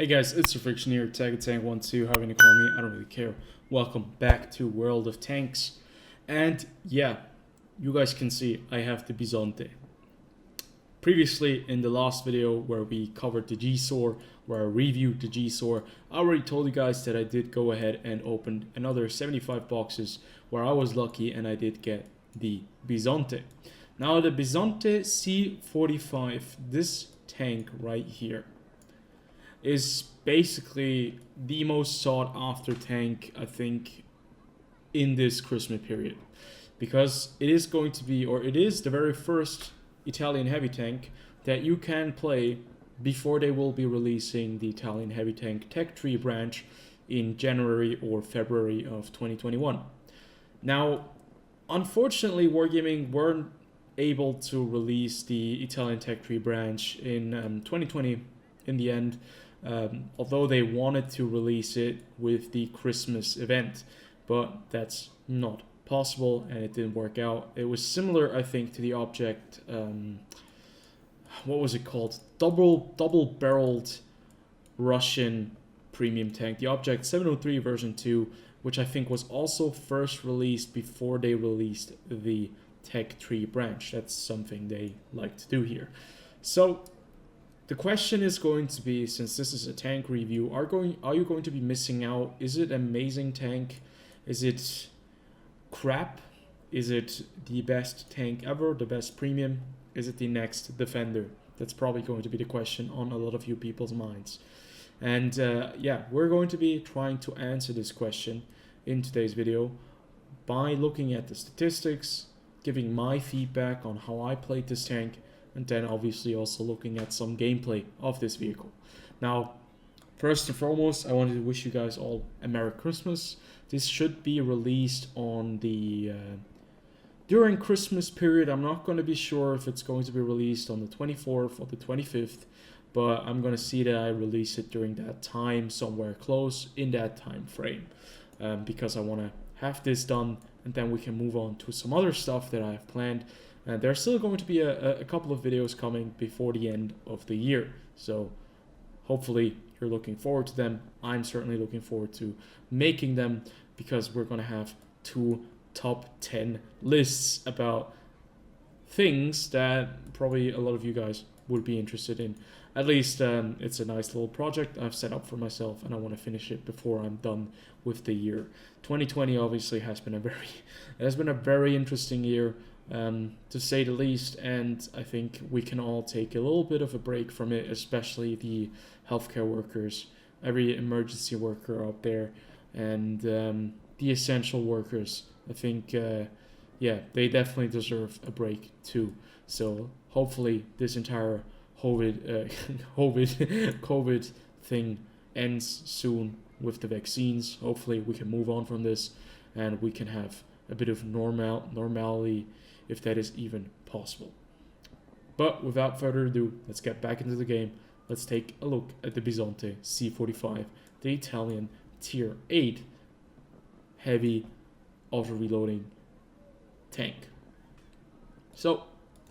Hey guys, it's TheFrXion here, TagTank12, however you call me, I don't really care. Welcome back to World of Tanks. And yeah, you guys can see I have the Bizonte. Previously, in the last video where we covered the G-Sor, where I reviewed the G-Sor, I already told you guys that I did go ahead and open another 75 boxes where I was lucky and I did get the Bizonte. Now the Bizonte C45, this tank right here, is basically the most sought after tank, I think, in this Christmas period, because it is going to be, or it is the very first Italian heavy tank that you can play before they will be releasing the Italian heavy tank tech tree branch in January or February of 2021. Now, unfortunately, Wargaming weren't able to release the Italian tech tree branch in 2020 in the end. Although they wanted to release it with the Christmas event, but that's not possible and it didn't work out. It was similar, I think, to the object, what was it called? Double-barreled Russian premium tank, the object 703 version 2, which I think was also first released before they released the tech tree branch. That's something they like to do here. So the question is going to be, since this is a tank review, are you going to be missing out? Is it an amazing tank? Is it crap? Is it the best tank ever, the best premium? Is it the next Defender? That's probably going to be the question on a lot of you people's minds. And yeah, we're going to be trying to answer this question in today's video by looking at the statistics, giving my feedback on how I played this tank, and then obviously also looking at some gameplay of this vehicle. Now, first and foremost, I wanted to wish you guys all a Merry Christmas. This should be released on the during Christmas period. I'm not going to be sure if it's going to be released on the 24th or the 25th, but I'm going to see that I release it during that time, somewhere close in that time frame, because I want to have this done and then we can move on to some other stuff that I have planned. And there's still going to be a couple of videos coming before the end of the year. So hopefully you're looking forward to them. I'm certainly looking forward to making them, because we're going to have 2 top 10 lists about things that probably a lot of you guys would be interested in. At least it's a nice little project I've set up for myself, and I want to finish it before I'm done with the year. 2020 obviously has been a very interesting year, to say the least, and I think we can all take a little bit of a break from it, especially the healthcare workers, every emergency worker out there, and the essential workers. I think, yeah, they definitely deserve a break too. So hopefully this entire COVID thing ends soon with the vaccines. Hopefully we can move on from this and we can have a bit of normality, if that is even possible. But without further ado, let's get back into the game. Let's take a look at the Bizonte C45, the Italian Tier 8 heavy auto-reloading tank. So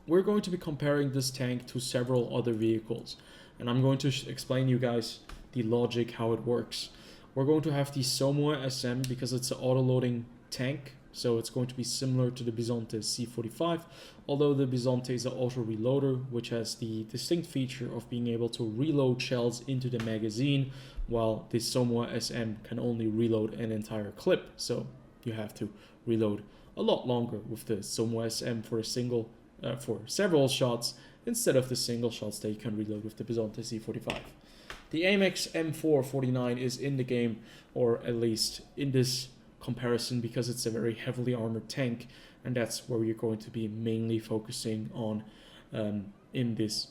we're going to be comparing this tank to several other vehicles, and I'm going to explain you guys the logic, how it works. We're going to have the Somoa SM because it's an auto-loading tank, so it's going to be similar to the Bizonte C45, although the Bizonte is an auto-reloader, which has the distinct feature of being able to reload shells into the magazine, while the Somoa SM can only reload an entire clip, so you have to reload a lot longer with the Somoa SM for several shots instead of the single shots that you can reload with the Bizonte C45. The Amex M449 is in the game, or at least in this comparison, because it's a very heavily armored tank, and that's where we're going to be mainly focusing on in this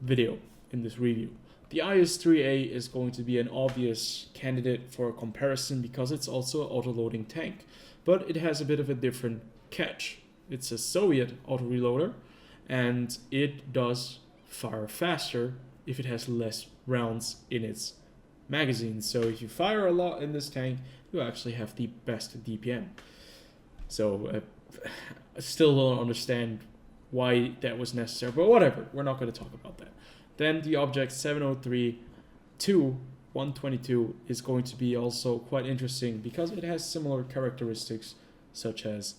video, in this review. The IS-3A is going to be an obvious candidate for a comparison because it's also an auto-loading tank, but it has a bit of a different catch. It's a Soviet auto-reloader, and it does fire faster if it has less rounds in its magazine. So if you fire a lot in this tank, you actually have the best DPM. So I still don't understand why that was necessary, but whatever, we're not going to talk about that. Then the object 703 122 is going to be also quite interesting because it has similar characteristics such as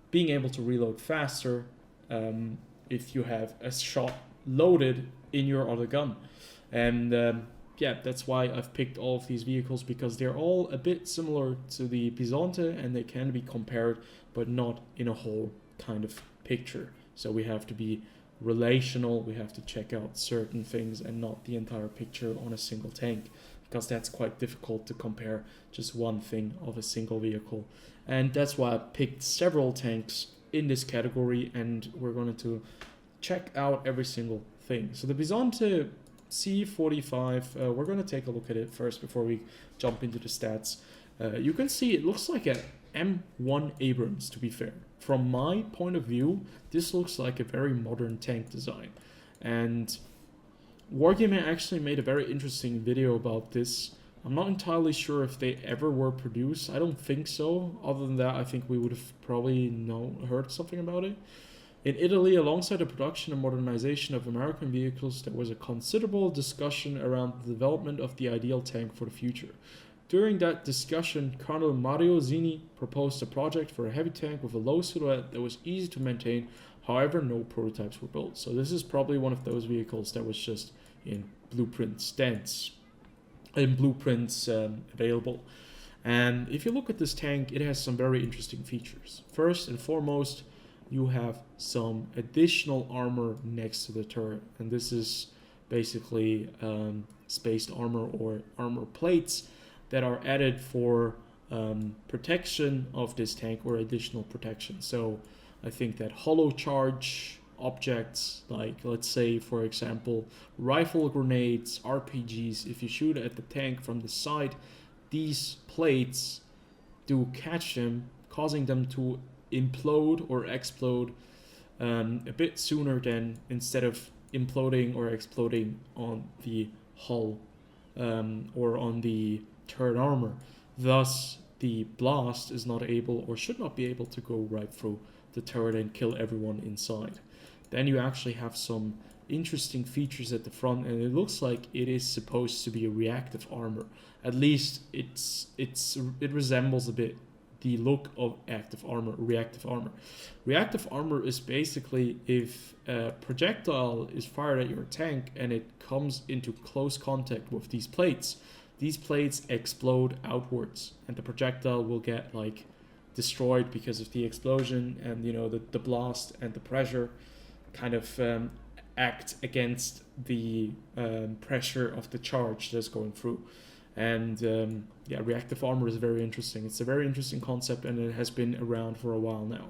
being able to reload faster if you have a shot loaded in your other gun. And yeah, that's why I've picked all of these vehicles, because they're all a bit similar to the Bizonte and they can be compared, but not in a whole kind of picture. So we have to be relational, we have to check out certain things and not the entire picture on a single tank, because that's quite difficult to compare just one thing of a single vehicle. And that's why I picked several tanks in this category, and we're going to check out every single thing. So the Bizonte C45, we're going to take a look at it first before we jump into the stats. You can see it looks like a M1 Abrams, to be fair. From my point of view, this looks like a very modern tank design. And Wargaming actually made a very interesting video about this. I'm not entirely sure if they ever were produced. I don't think so. Other than that, I think we would have probably heard something about it. In Italy, alongside the production and modernization of American vehicles, there was a considerable discussion around the development of the ideal tank for the future. During that discussion, Colonel Mario Zini proposed a project for a heavy tank with a low silhouette that was easy to maintain. However, no prototypes were built. So this is probably one of those vehicles that was just in blueprints available. And if you look at this tank, it has some very interesting features. First and foremost, you have some additional armor next to the turret, and this is basically spaced armor or armor plates that are added for protection of this tank, or additional protection. So I think that hollow charge objects, like let's say for example rifle grenades, RPGs, if you shoot at the tank from the side, these plates do catch them, causing them to implode or explode a bit sooner than instead of imploding or exploding on the hull or on the turret armor. Thus, the blast is not able or should not be able to go right through the turret and kill everyone inside. Then you actually have some interesting features at the front, and it looks like it is supposed to be a reactive armor. At least it resembles a bit the look of reactive armor. Reactive armor is basically if a projectile is fired at your tank and it comes into close contact with these plates explode outwards, and the projectile will get like destroyed because of the explosion, and you know the blast and the pressure kind of act against the pressure of the charge that's going through. And yeah, reactive armor is very interesting. It's a very interesting concept, and it has been around for a while now.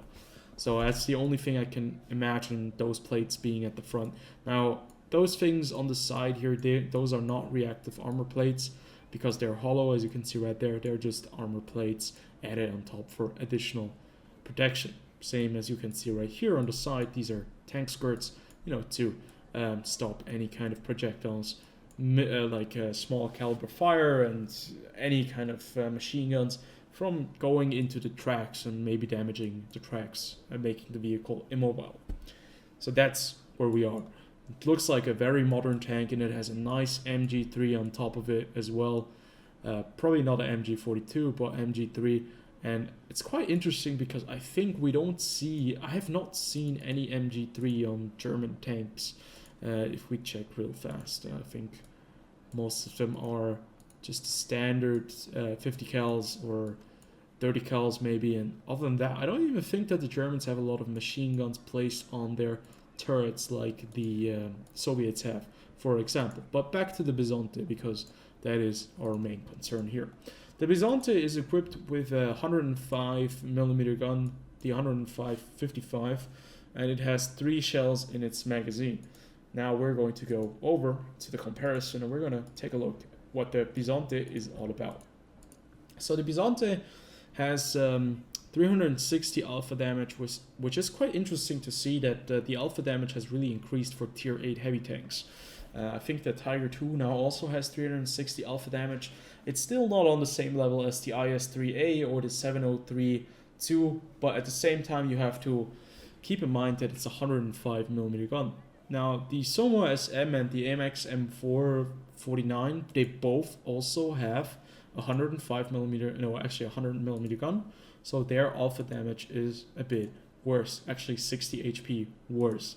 So that's the only thing I can imagine, those plates being at the front. Now, those things on the side here, those are not reactive armor plates because they're hollow, as you can see right there. They're just armor plates added on top for additional protection. Same as you can see right here on the side, these are tank skirts, you know, to stop any kind of projectiles, like small caliber fire and any kind of machine guns from going into the tracks and maybe damaging the tracks and making the vehicle immobile. So that's where we are. It looks like a very modern tank, and it has a nice MG3 on top of it as well. Probably not an MG42, but MG3. And it's quite interesting because I have not seen any MG3 on German tanks. If we check real fast, I think most of them are just standard 50 cals or 30 cals maybe, and other than that, I don't even think that the Germans have a lot of machine guns placed on their turrets like the Soviets have, for example. But back to the Bizonte, because that is our main concern here. The Bizonte is equipped with a 105mm gun, the 105-55, and it has 3 shells in its magazine. Now we're going to go over to the comparison, and we're going to take a look at what the Bizonte is all about. So the Bizonte has 360 alpha damage, which is quite interesting to see that the alpha damage has really increased for tier 8 heavy tanks. I think that Tiger 2 now also has 360 alpha damage. It's still not on the same level as the IS-3A or the 703-2, but at the same time you have to keep in mind that it's a 105mm gun. Now, the Somo SM and the AMX M449, they both also have 105mm, no, actually 100mm gun. So their alpha damage is a bit worse, actually 60 HP worse,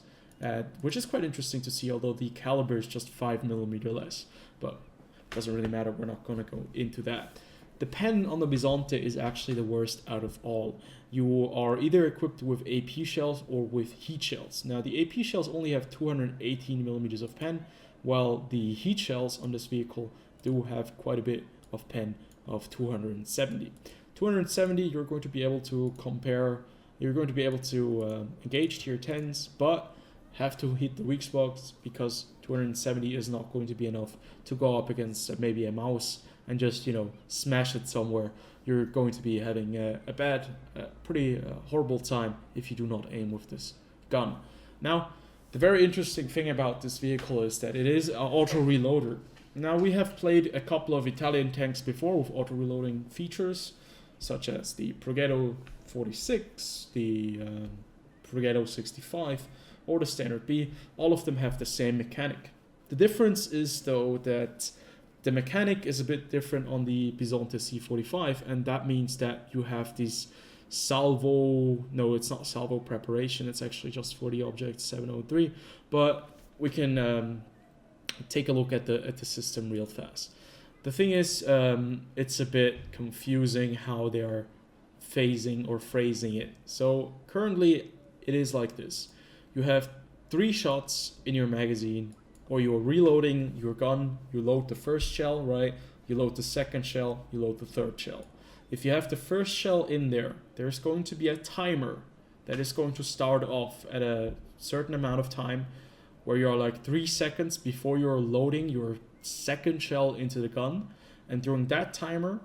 which is quite interesting to see, although the caliber is just 5mm less. But doesn't really matter, we're not going to go into that. The pen on the Bizonte is actually the worst out of all. You are either equipped with AP shells or with heat shells. Now, the AP shells only have 218mm of pen, while the heat shells on this vehicle do have quite a bit of pen of 270. 270, you're going to be able to compare, you're going to be able to engage tier 10s, but have to hit the weak spots because 270 is not going to be enough to go up against maybe a mouse and just, you know, smash it somewhere. You're going to be having a bad, pretty horrible time if you do not aim with this gun. Now, the very interesting thing about this vehicle is that it is an auto-reloader. Now, we have played a couple of Italian tanks before with auto-reloading features, such as the Progetto 46, the Progetto 65, or the Standard B. All of them have the same mechanic. The difference is, though, that the mechanic is a bit different on the Bizonte C45, and that means that you have this salvo, no, it's not salvo preparation, it's actually just for the object 703, but we can take a look at the system real fast. The thing is, it's a bit confusing how they are phasing or phrasing it. So currently it is like this. You have 3 shots in your magazine, or you're reloading your gun, you load the first shell, right? You load the second shell, you load the third shell. If you have the first shell in there, there's going to be a timer that is going to start off at a certain amount of time where you're like 3 seconds before you're loading your second shell into the gun. And during that timer,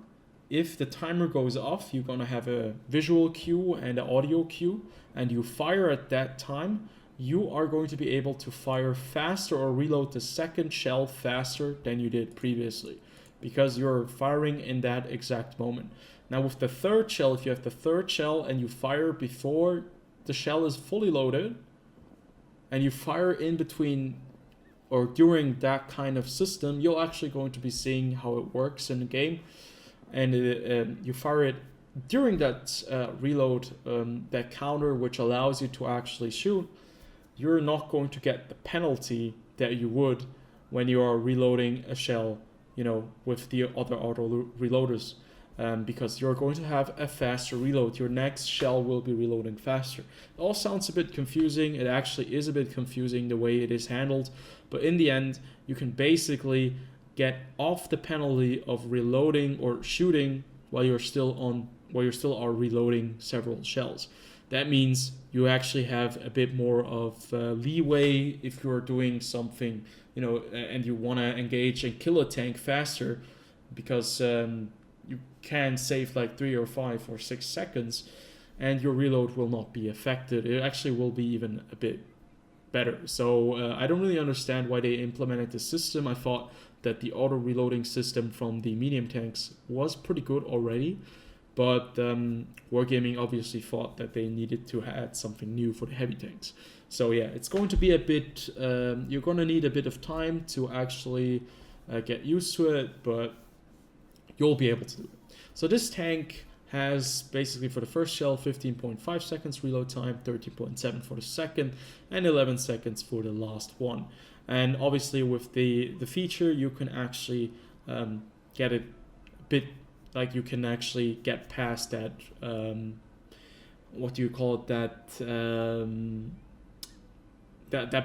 if the timer goes off, you're going to have a visual cue and an audio cue, and you fire at that time, you are going to be able to fire faster or reload the second shell faster than you did previously, because you're firing in that exact moment. Now with the third shell, if you have the third shell and you fire before the shell is fully loaded, and you fire in between or during that kind of system, you're actually going to be seeing how it works in the game. And you fire it during that reload, that counter, which allows you to actually shoot. You're not going to get the penalty that you would when you are reloading a shell, you know, with the other auto reloaders, because you're going to have a faster reload. Your next shell will be reloading faster. It all sounds a bit confusing. It actually is a bit confusing the way it is handled, but in the end, you can basically get off the penalty of reloading or shooting while you're still are reloading several shells. That means you actually have a bit more of leeway if you're doing something, you know, and you want to engage and kill a tank faster, because you can save like 3 or 5 or 6 seconds, and your reload will not be affected. It actually will be even a bit better. So I don't really understand why they implemented this system. I thought that the auto reloading system from the medium tanks was pretty good already. But Wargaming obviously thought that they needed to add something new for the heavy tanks. So yeah, it's going to be a bit, you're going to need a bit of time to actually get used to it, but you'll be able to do it. So this tank has basically for the first shell 15.5 seconds reload time, 13.7 for the second, and 11 seconds for the last one. And obviously with the feature, you can actually get it a bit, like you can actually get past that, what do you call it, that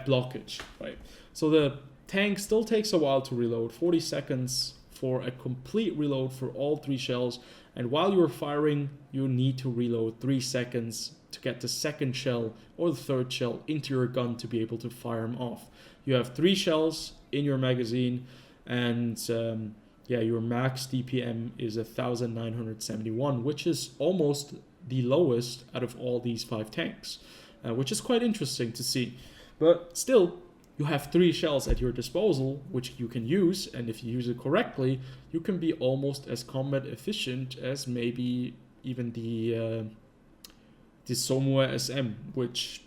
blockage, right? So the tank still takes a while to reload, 40 seconds for a complete reload for all 3 shells. And while you're firing, you need to reload 3 seconds to get the second shell or the third shell into your gun to be able to fire them off. You have 3 shells in your magazine, and yeah, your max DPM is 1971, which is almost the lowest out of all these 5 tanks, which is quite interesting to see. But still, you have 3 shells at your disposal, which you can use, and if you use it correctly, you can be almost as combat efficient as maybe even the Somo SM, which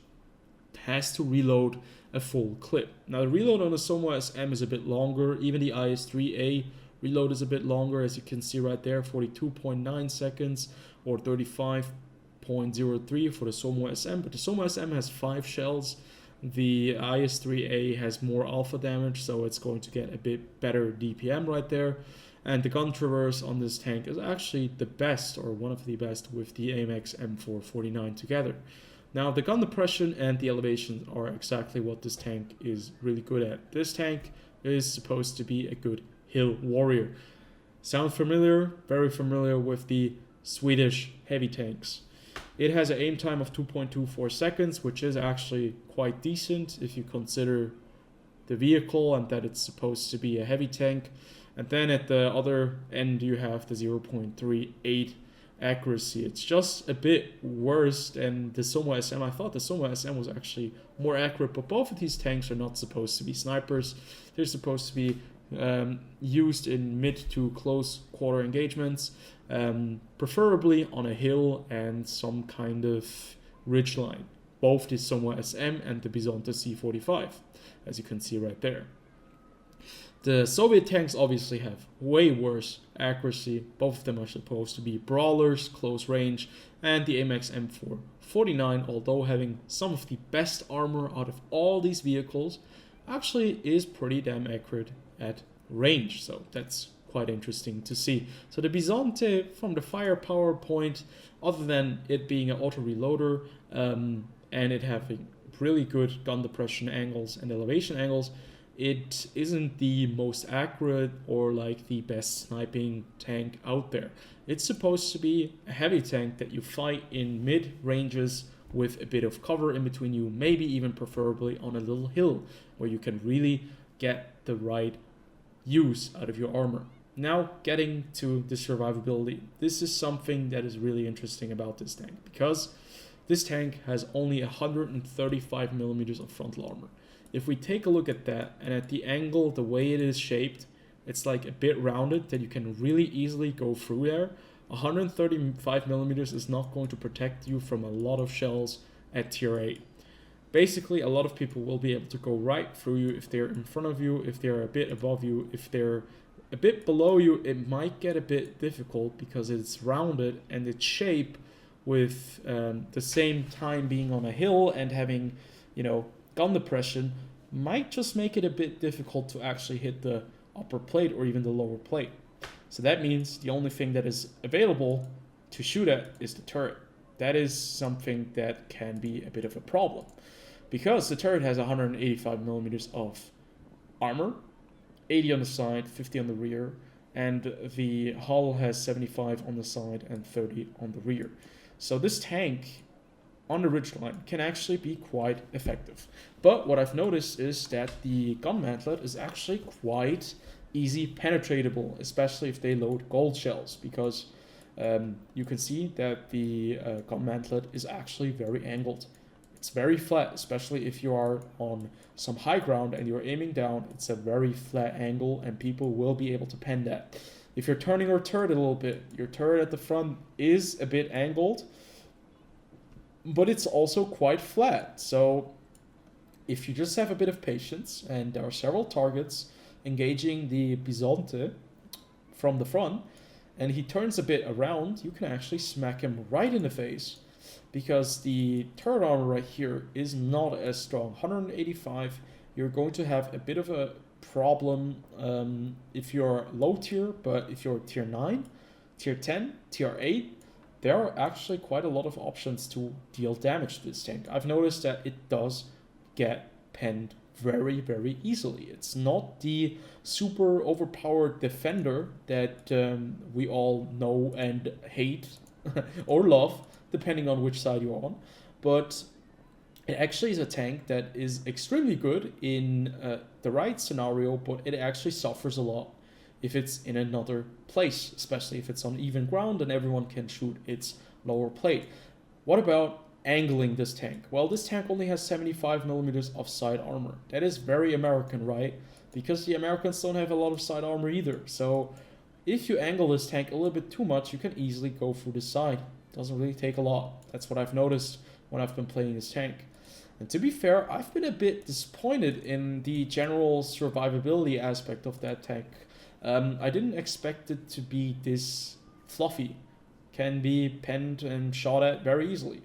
has to reload a full clip. Now the reload on the Somo SM is a bit longer. Even the IS-3A reload is a bit longer, as you can see right there, 42.9 seconds or 35.03 for the Somo SM. But the Somo SM has 5 shells. The IS-3A has more alpha damage, so it's going to get a bit better DPM right there. And the gun traverse on this tank is actually the best, or one of the best, with the AMX M449 together. Now the gun depression and the elevation are exactly what this tank is really good at. This tank is supposed to be a good hill warrior. Sound familiar? Very familiar with the Swedish heavy tanks. It has an aim time of 2.24 seconds, which is actually quite decent if you consider the vehicle and that it's supposed to be a heavy tank. And then at the other end you have the 0.38 accuracy. It's just a bit worse than the Somo SM. I thought the Somo SM was actually more accurate, but both of these tanks are not supposed to be snipers. They're supposed to be used in mid to close quarter engagements, preferably on a hill and some kind of ridge line. Both the Somo SM and the Bizonte C45, as you can see right there. The Soviet tanks obviously have way worse accuracy. Both of them are supposed to be brawlers, close range, and the AMX M449, although having some of the best armor out of all these vehicles, actually is pretty damn accurate at range. So that's quite interesting to see. So the Bizonte, from the firepower point, other than it being an auto reloader and it having really good gun depression angles and elevation angles, it isn't the most accurate or like the best sniping tank out there. It's supposed to be a heavy tank that you fight in mid ranges with a bit of cover in between you, maybe even preferably on a little hill where you can really get the right use out of your armor. Now getting to the survivability. This is something that is really interesting about this tank, because this tank has only 135 millimeters of frontal armor. If we take a look at that, and at the angle, the way it is shaped, it's like a bit rounded that you can really easily go through there. 135 millimeters is not going to protect you from a lot of shells at tier 8. Basically, a lot of people will be able to go right through you if they're in front of you, if they're a bit above you, if they're a bit below you. It might get a bit difficult because it's rounded and its shape, with the same time being on a hill and having, gun depression, might just make it a bit difficult to actually hit the upper plate or even the lower plate. So that means the only thing that is available to shoot at is the turret. That is something that can be a bit of a problem, because the turret has 185 millimeters of armor, 80 on the side, 50 on the rear, and the hull has 75 on the side and 30 on the rear. So this tank on the ridgeline can actually be quite effective. But what I've noticed is that the gun mantlet is actually quite easy penetratable, especially if they load gold shells, because you can see that the gun mantlet is actually very angled. It's very flat, especially if you are on some high ground and you're aiming down. It's a very flat angle and people will be able to pen that. If you're turning your turret a little bit, your turret at the front is a bit angled, but it's also quite flat. So if you just have a bit of patience, and there are several targets engaging the Bizonte from the front, and he turns a bit around, you can actually smack him right in the face, because the turret armor right here is not as strong. 185, you're going to have a bit of a problem if you're low tier, but if you're tier 9, tier 10, tier 8, there are actually quite a lot of options to deal damage to this tank. I've noticed that it does get penned very, very easily. It's not the super overpowered defender that we all know and hate or love, depending on which side you're on. But it actually is a tank that is extremely good in the right scenario, but it actually suffers a lot if it's in another place, especially if it's on even ground and everyone can shoot its lower plate. What about angling this tank? Well, this tank only has 75 millimeters of side armor. That is very American, right? Because the Americans don't have a lot of side armor either. So if you angle this tank a little bit too much, you can easily go through the side. Doesn't really take a lot. That's what I've noticed when I've been playing this tank. And to be fair, I've been a bit disappointed in the general survivability aspect of that tank. I didn't expect it to be this fluffy. Can be penned and shot at very easily.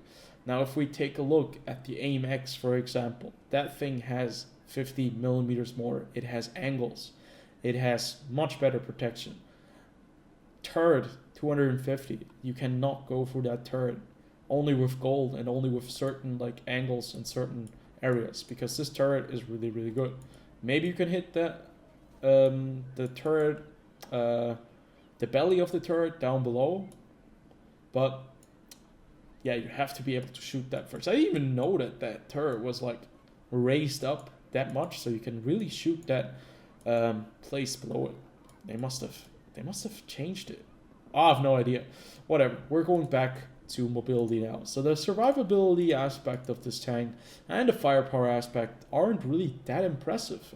Now, if we take a look at the AIM X, for example, that thing has 50 millimeters more. It has angles. It has much better protection. Turret, 250. You cannot go through that turret. Only with gold and only with certain like angles in certain areas, because this turret is really, really good. Maybe you can hit the turret, the belly of the turret down below, but yeah, you have to be able to shoot that first. I didn't even know that that turret was like raised up that much, so you can really shoot that place below it. They must have changed it. I have no idea. Whatever. We're going back to mobility now. So the survivability aspect of this tank and the firepower aspect aren't really that impressive.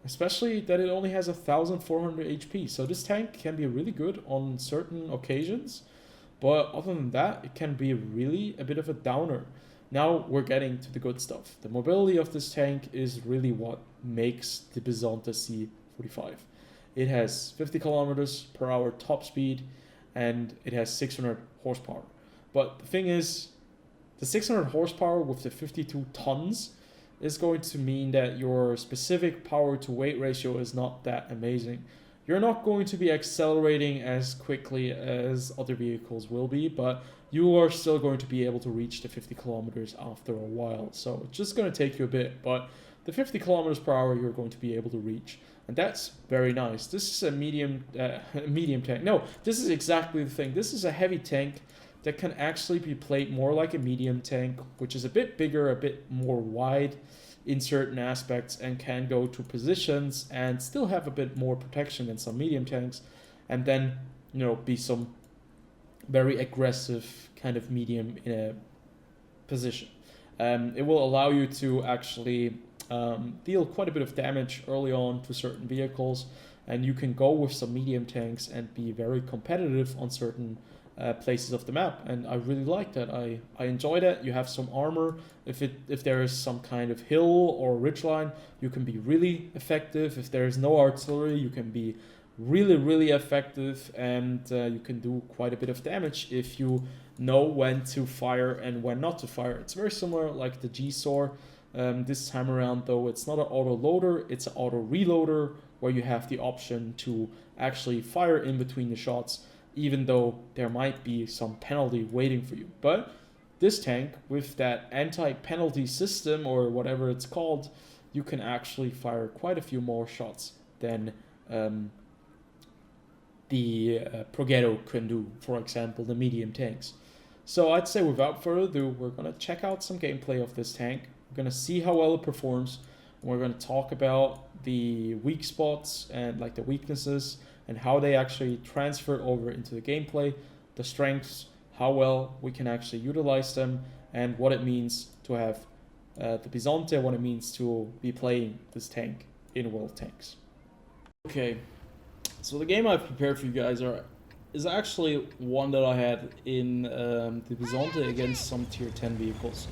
Especially that it only has 1,400 HP. So this tank can be really good on certain occasions, but other than that, it can be really a bit of a downer. Now we're getting to the good stuff. The mobility of this tank is really what makes the Bizonte C45. It has 50 kilometers per hour top speed, and it has 600 horsepower. But the thing is, the 600 horsepower with the 52 tons is going to mean that your specific power to weight ratio is not that amazing. You're not going to be accelerating as quickly as other vehicles will be, but you are still going to be able to reach the 50 kilometers after a while. So it's just going to take you a bit, but the 50 kilometers per hour you're going to be able to reach. And that's very nice. This is a medium tank. No, this is exactly the thing. This is a heavy tank that can actually be played more like a medium tank, which is a bit bigger, a bit more wide in certain aspects, and can go to positions and still have a bit more protection than some medium tanks, and then, you know, be some very aggressive kind of medium in a position. It will allow you to actually deal quite a bit of damage early on to certain vehicles, and you can go with some medium tanks and be very competitive on certain places of the map, and I really like that. I enjoy that. You have some armor. If there is some kind of hill or ridgeline, you can be really effective. If there is no artillery, you can be really, really effective, and you can do quite a bit of damage if you know when to fire and when not to fire. It's very similar like the G-Saw. This time around, though, it's not an auto loader, it's an auto reloader, where you have the option to actually fire in between the shots, even though there might be some penalty waiting for you. But this tank, with that anti-penalty system, or whatever it's called, you can actually fire quite a few more shots than the Progetto can do, for example, the medium tanks. So I'd say without further ado, we're going to check out some gameplay of this tank. We're going to see how well it performs. We're going to talk about the weak spots and like the weaknesses and how they actually transfer over into the gameplay, the strengths, how well we can actually utilize them, and what it means to have the Bizonte, what it means to be playing this tank in World Tanks. Okay, so the game I've prepared for you guys is actually one that I had in the Bizonte against some tier 10 vehicles.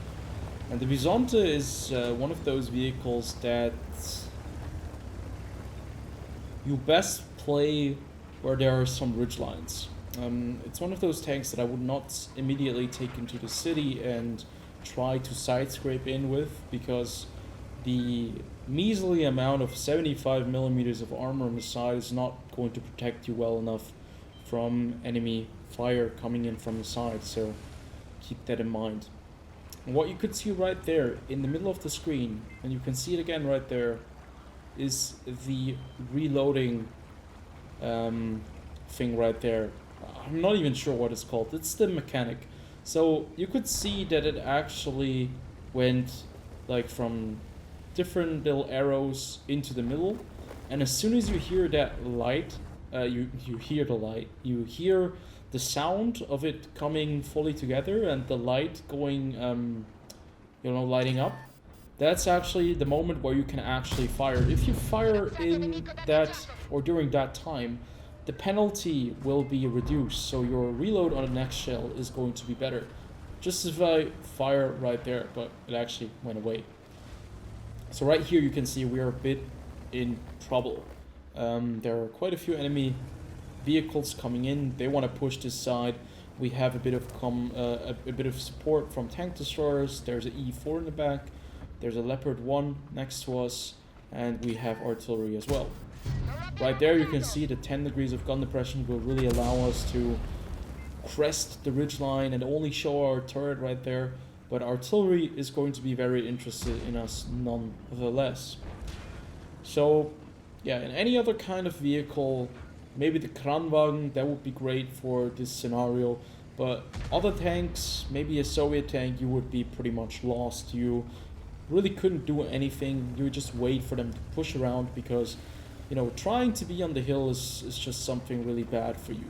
And the Bizonte is one of those vehicles that you best play where there are some ridgelines. It's one of those tanks that I would not immediately take into the city and try to side scrape in with, because the measly amount of 75 millimeters of armor on the side is not going to protect you well enough from enemy fire coming in from the side, so keep that in mind. And what you could see right there in the middle of the screen, and you can see it again right there, is the reloading thing right there. I'm not even sure what it's called. It's the mechanic. So you could see that it actually went like from different little arrows into the middle, and as soon as you hear that light, you hear the light, you hear the sound of it coming fully together and the light going lighting up. That's actually the moment where you can actually fire. If you fire in that or during that time, the penalty will be reduced, so your reload on the next shell is going to be better. just as if I fire right there, but it actually went away. So right here you can see we are a bit in trouble. There are quite a few enemy vehicles coming in. They want to push this side. We have a bit of a bit of support from tank destroyers. There's an E4 in the back. There's a Leopard 1 next to us, and we have artillery as well. Right there you can see the 10 degrees of gun depression will really allow us to crest the ridgeline and only show our turret right there. But artillery is going to be very interested in us nonetheless. So yeah, in any other kind of vehicle, maybe the Kranwagen, that would be great for this scenario. But other tanks, maybe a Soviet tank, you would be pretty much lost. You really couldn't do anything. You would just wait for them to push around because, you know, trying to be on the hill is just something really bad for you.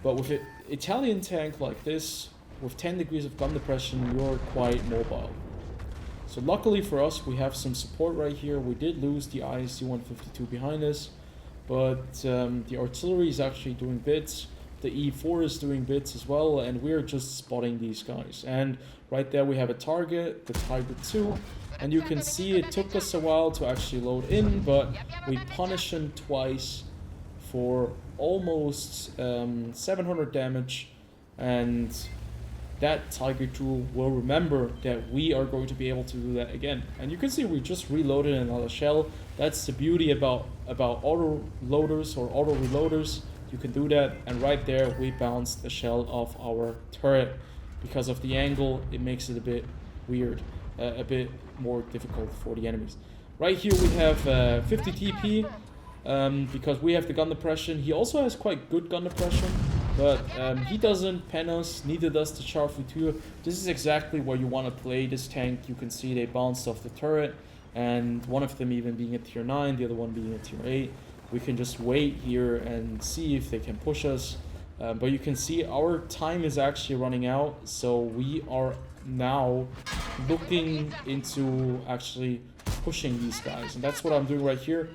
But with an Italian tank like this, with 10 degrees of gun depression, you're quite mobile. So luckily for us, we have some support right here. We did lose the ISU-152 behind us, but the artillery is actually doing bits. The E4 is doing bits as well, and we're just spotting these guys. And right there we have a target, the Tiger 2, and you can see it took us a while to actually load in, but we punished him twice for almost 700 damage, and that Tiger 2 will remember that we are going to be able to do that again. And you can see we just reloaded another shell. That's the beauty about auto loaders or auto reloaders. You can do that, and right there we bounced the shell off our turret. Because of the angle, it makes it a bit weird, a bit more difficult for the enemies. Right here we have 50 TP, because we have the gun depression. He also has quite good gun depression, but he doesn't pen us, neither does the Char Futur. This is exactly where you want to play this tank. You can see they bounced off the turret, and one of them even being a tier 9, the other one being a tier 8. We can just wait here and see if they can push us. But you can see our time is actually running out, so we are now looking into actually pushing these guys, and that's what I'm doing right here.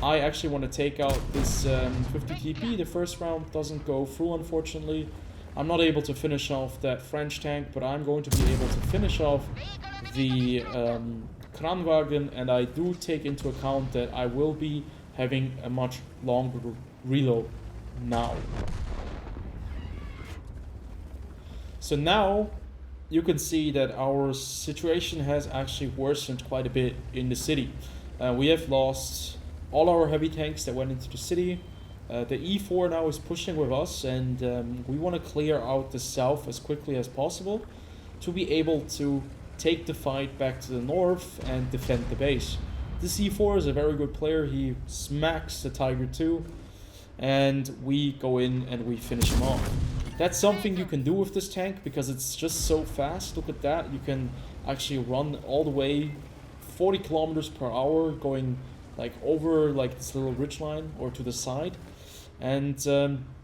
I actually want to take out this 50 TP. The first round doesn't go through, unfortunately. I'm not able to finish off that French tank, but I'm going to be able to finish off the Kranwagen, and I do take into account that I will be having a much longer reload now. So now you can see that our situation has actually worsened quite a bit in the city. We have lost all our heavy tanks that went into the city. The E4 now is pushing with us, and we want to clear out the south as quickly as possible to be able to take the fight back to the north and defend the base. This E4 is a very good player. He smacks the Tiger 2, and we go in and we finish him off. That's something you can do with this tank because it's just so fast. Look at that. You can actually run all the way 40 kilometers per hour, going like over like this little ridgeline or to the side. And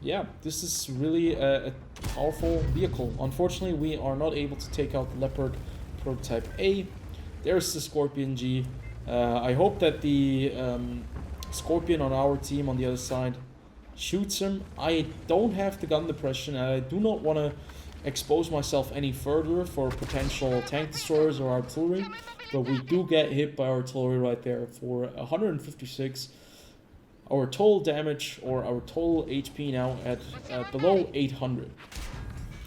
yeah, this is really a powerful vehicle. Unfortunately, we are not able to take out the Leopard Prototype A. There's the Scorpion G. I hope that the Scorpion on our team on the other side shoots him. I don't have the gun depression, and I do not want to expose myself any further for potential tank destroyers or artillery, but we do get hit by artillery right there for 156. Our total damage or our total HP now at below 800,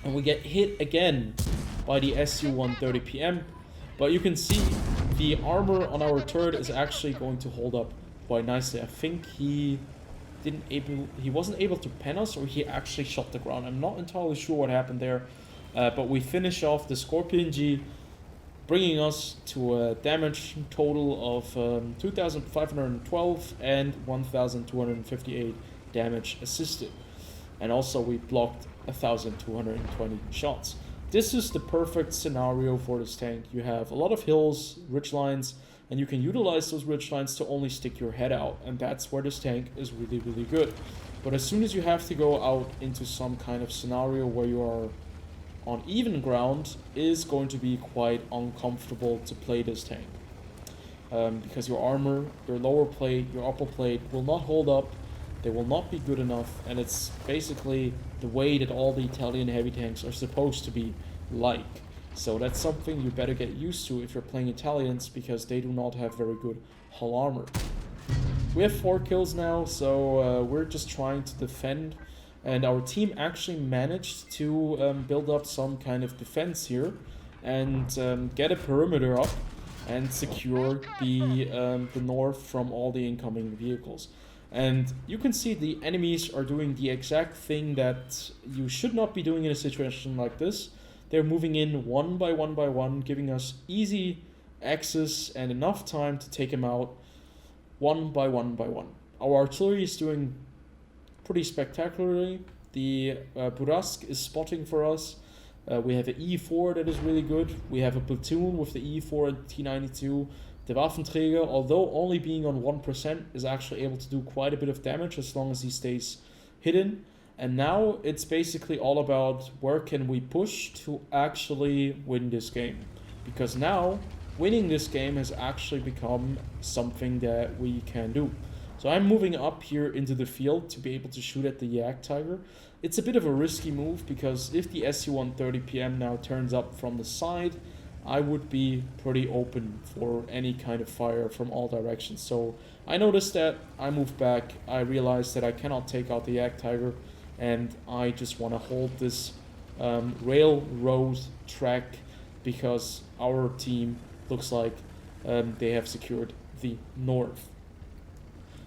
and we get hit again by the SU-130 PM. But you can see the armor on our turret is actually going to hold up quite nicely. I think he wasn't able to pen us, or he actually shot the ground. I'm not entirely sure what happened there, but we finish off the Scorpion G, bringing us to a damage total of 2,512 and 1,258 damage assisted. And also we blocked 1,220 shots. This is the perfect scenario for this tank. You have a lot of hills, ridgelines, and you can utilize those ridgelines to only stick your head out, and that's where this tank is really, really good. But as soon as you have to go out into some kind of scenario where you are on even ground, it is going to be quite uncomfortable to play this tank. Because your armor, your lower plate, your upper plate will not hold up, they will not be good enough, and it's basically the way that all the Italian heavy tanks are supposed to be like. So that's something you better get used to if you're playing Italians, because they do not have very good hull armor. We have 4 kills now, so we're just trying to defend. And our team actually managed to build up some kind of defense here and get a perimeter up and secure the north from all the incoming vehicles. And you can see the enemies are doing the exact thing that you should not be doing in a situation like this. They're moving in one by one, giving us easy access and enough time to take them out one by one. Our artillery is doing pretty spectacularly. The Burask is spotting for us. We have an E4 that is really good. We have a platoon with the E4 and T92. The Waffenträger, although only being on 1%, is actually able to do quite a bit of damage as long as he stays hidden. And now it's basically all about where can we push to actually win this game. Because now, winning this game has actually become something that we can do. So I'm moving up here into the field to be able to shoot at the Jagdtiger. It's a bit of a risky move, because if the SU-130 PM now turns up from the side, I would be pretty open for any kind of fire from all directions. So I noticed that, I moved back, I realized that I cannot take out the Jagdtiger, and I just want to hold this railroad track, because our team looks like they have secured the north.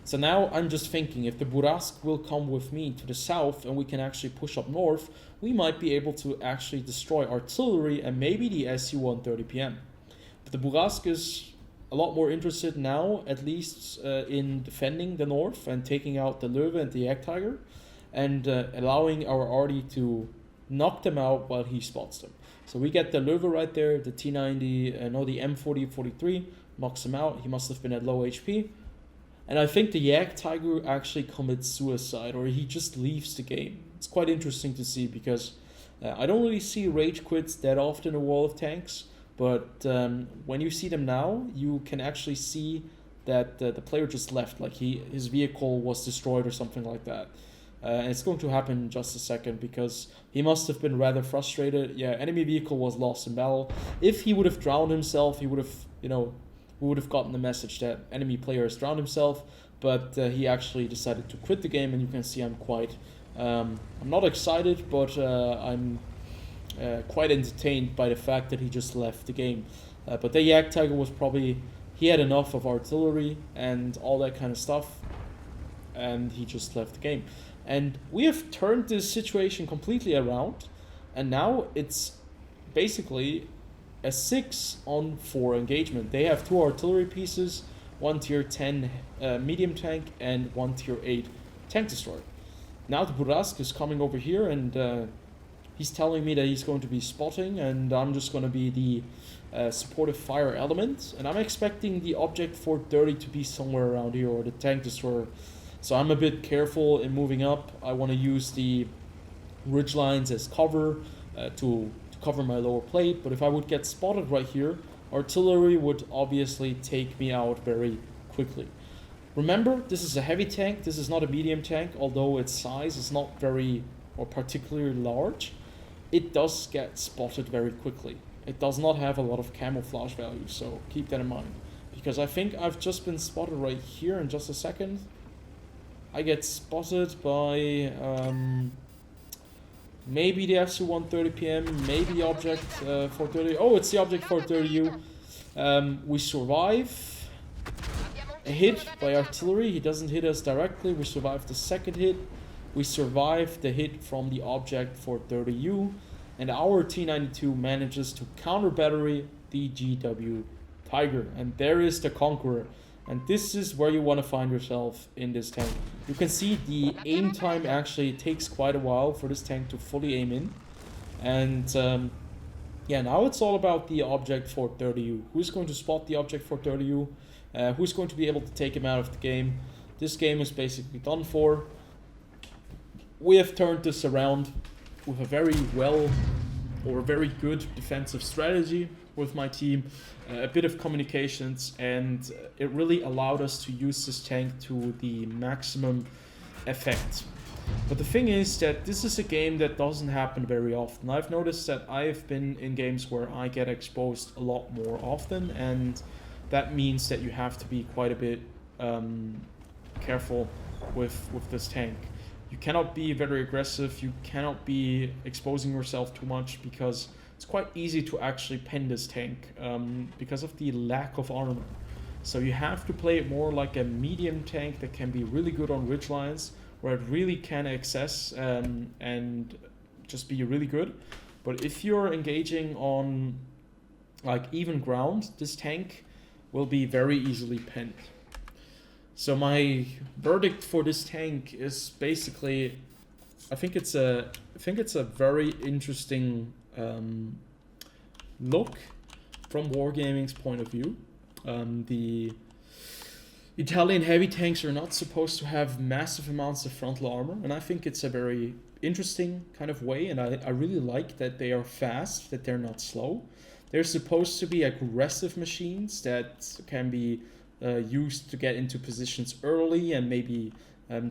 So now I'm just thinking, if the Burask will come with me to the south and we can actually push up north, we might be able to actually destroy artillery and maybe the SU-130 PM. But the Burask is a lot more interested now, at least in defending the north and taking out the Löwe and the Jagdtiger, and allowing our arty to knock them out while he spots them. So we get the Löwe right there, the T90, the M40-43 knocks him out. He must have been at low HP. And I think the Jagdtiger actually commits suicide, or he just leaves the game. It's quite interesting to see, because I don't really see rage quits that often in World of Tanks, but when you see them now, you can actually see that the player just left, like his vehicle was destroyed or something like that. And it's going to happen in just a second, because he must have been rather frustrated. Yeah, enemy vehicle was lost in battle. If he would have drowned himself, he would have, we would have gotten the message that enemy player has drowned himself, but he actually decided to quit the game, and you can see I'm quite, I'm not excited, but I'm quite entertained by the fact that he just left the game. But the Jagdtiger was probably, he had enough of artillery and all that kind of stuff, and he just left the game. And we have turned this situation completely around, and now it's basically a 6-on-4 engagement. They have 2 artillery pieces, 1 tier 10 medium tank, and 1 tier 8 tank destroyer. Now the Burask is coming over here, and he's telling me that he's going to be spotting, and I'm just going to be the supportive fire element. And I'm expecting the object 430 to be somewhere around here, or the tank destroyer. So I'm a bit careful in moving up. I want to use the ridge lines as cover to cover my lower plate, but if I would get spotted right here, artillery would obviously take me out very quickly. Remember, this is a heavy tank, this is not a medium tank, although its size is not very or particularly large. It does get spotted very quickly. It does not have a lot of camouflage value, so keep that in mind. Because I think I've just been spotted right here in just a second. I get spotted by maybe the SU-130 PM, maybe the object 430. Oh, it's the object 430U. We survive a hit by artillery. He doesn't hit us directly. We survive the second hit. We survive the hit from the object 430U. And our T92 manages to counter battery the GW Tiger. And there is the Conqueror. And this is where you want to find yourself in this tank. You can see the aim time actually takes quite a while for this tank to fully aim in. And yeah, now it's all about the object 430U. Who's going to spot the object 430U? Who's going to be able to take him out of the game? This game is basically done for. We have turned this around with a very very good defensive strategy with my team, a bit of communications, and it really allowed us to use this tank to the maximum effect. But the thing is that this is a game that doesn't happen very often. I've noticed that I've been in games where I get exposed a lot more often, and that means that you have to be quite a bit careful with this tank. You cannot be very aggressive, you cannot be exposing yourself too much, because it's quite easy to actually pen this tank because of the lack of armor. So you have to play it more like a medium tank that can be really good on ridgelines, where it really can access and just be really good. But if you're engaging on like even ground, this tank will be very easily penned. So my verdict for this tank is basically, I think it's a very interesting look from Wargaming's point of view. The Italian heavy tanks are not supposed to have massive amounts of frontal armor, and I think it's a very interesting kind of way, and I really like that they are fast, that they're not slow. They're supposed to be aggressive machines that can be used to get into positions early and maybe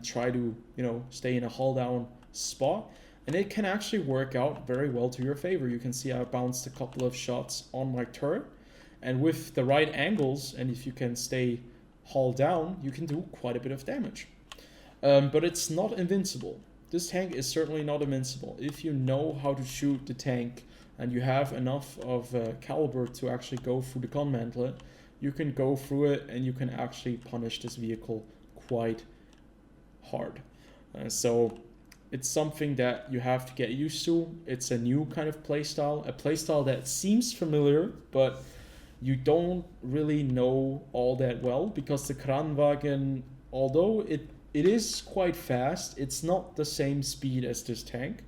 try to, you know, stay in a hull down spot. And it can actually work out very well to your favor. You can see I bounced a couple of shots on my turret, and with the right angles, and if you can stay hull down, you can do quite a bit of damage. But it's not invincible. This tank is certainly not invincible. If you know how to shoot the tank and you have enough of caliber to actually go through the gun mantlet, you can go through it and you can actually punish this vehicle quite hard. So it's something that you have to get used to. It's a new kind of playstyle, a playstyle that seems familiar, but you don't really know all that well, because the Kranwagen, although it is quite fast, it's not the same speed as this tank.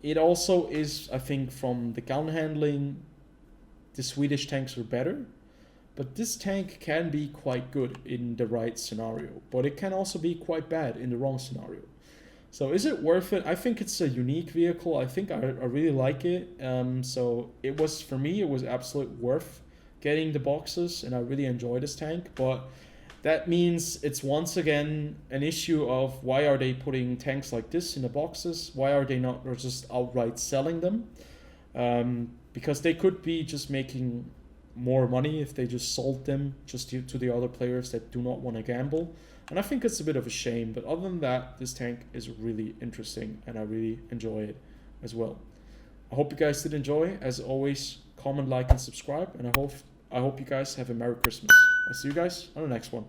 It also is, I think, from the gun handling, the Swedish tanks are better, but this tank can be quite good in the right scenario, but it can also be quite bad in the wrong scenario. So is it worth it? I think it's a unique vehicle. I think I really like it. So it was, for me, it was absolutely worth getting the boxes, and I really enjoy this tank. But that means it's once again an issue of, why are they putting tanks like this in the boxes? Why are they not just outright selling them? Because they could be just making more money if they just sold them just to the other players that do not want to gamble. And I think it's a bit of a shame, but other than that, this tank is really interesting and I really enjoy it as well. I hope you guys did enjoy. As always, comment, like, and subscribe, and I hope you guys have a Merry Christmas. I'll see you guys on the next one.